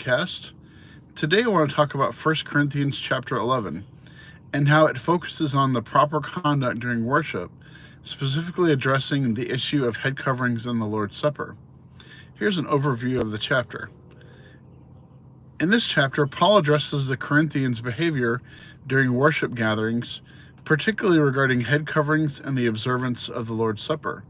podcast. Today I want to talk about 1 Corinthians chapter 11 and how it focuses on the proper conduct during worship, specifically addressing the issue of head coverings in the Lord's Supper. Here's an overview of the chapter. In this chapter, Paul addresses the Corinthians' behavior during worship gatherings, particularly regarding head coverings and the observance of the Lord's Supper.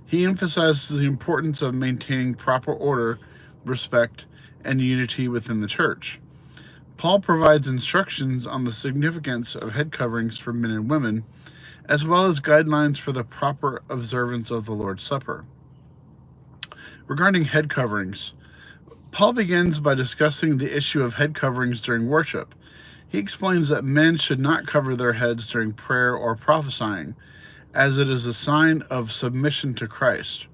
He emphasizes the importance of maintaining proper order, respect, and unity within the church. Paul provides instructions on the significance of head coverings for men and women, as well as guidelines for the proper observance of the Lord's Supper. Regarding head coverings, Paul begins by discussing the issue of head coverings during worship. He explains that men should not cover their heads during prayer or prophesying, as it is a sign of submission to Christ.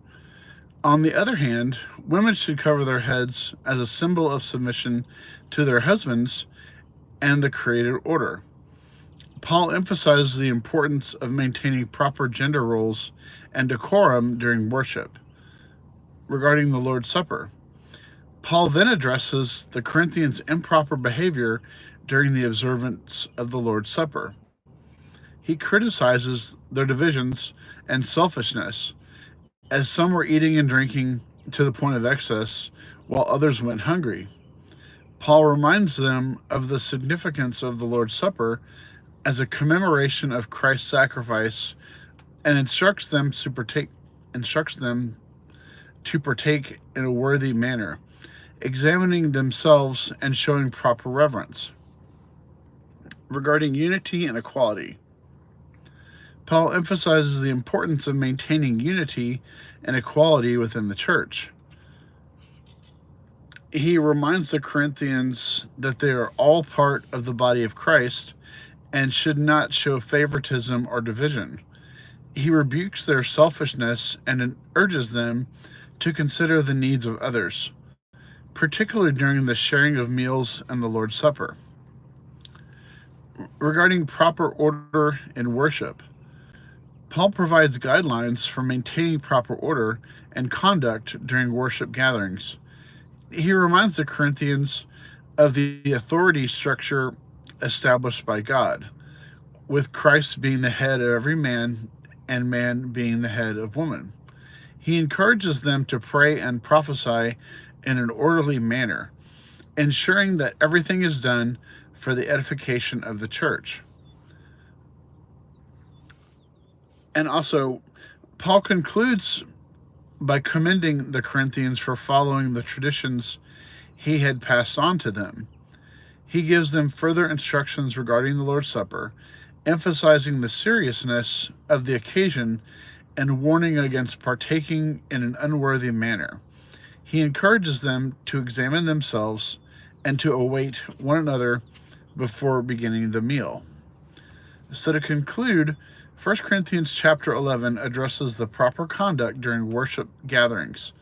On the other hand, women should cover their heads as a symbol of submission to their husbands and the created order. Paul emphasizes the importance of maintaining proper gender roles and decorum during worship. Regarding the Lord's Supper, Paul then addresses the Corinthians' improper behavior during the observance of the Lord's Supper. He criticizes their divisions and selfishness, as some were eating and drinking to the point of excess, while others went hungry. Paul reminds them of the significance of the Lord's Supper as a commemoration of Christ's sacrifice and instructs them to partake in a worthy manner, examining themselves and showing proper reverence. Regarding unity and equality, Paul emphasizes the importance of maintaining unity and equality within the church. He reminds the Corinthians that they are all part of the body of Christ and should not show favoritism or division. He rebukes their selfishness and urges them to consider the needs of others, particularly during the sharing of meals and the Lord's Supper. Regarding proper order in worship, Paul provides guidelines for maintaining proper order and conduct during worship gatherings. He reminds the Corinthians of the authority structure established by God, with Christ being the head of every man and man being the head of woman. He encourages them to pray and prophesy in an orderly manner, ensuring that everything is done for the edification of the church. And also, Paul concludes by commending the Corinthians for following the traditions he had passed on to them. He gives them further instructions regarding the Lord's Supper, emphasizing the seriousness of the occasion and warning against partaking in an unworthy manner. He encourages them to examine themselves and to await one another before beginning the meal. So to conclude, 1 Corinthians chapter 11 addresses the proper conduct during worship gatherings.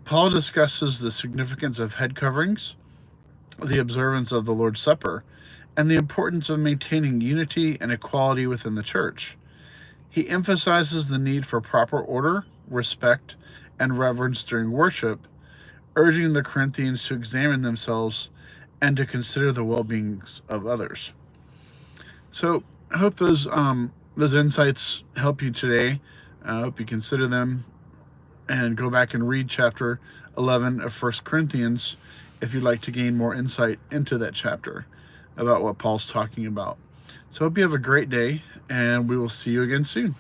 Paul discusses the significance of head coverings, the observance of the Lord's Supper, and the importance of maintaining unity and equality within the church. He emphasizes the need for proper order, respect, and reverence during worship, urging the Corinthians to examine themselves and to consider the well-being of others. So I hope those insights help you today. I hope you consider them and go back and read chapter 11 of 1 Corinthians if you'd like to gain more insight into that chapter about what Paul's talking about. So I hope you have a great day, and we will see you again soon.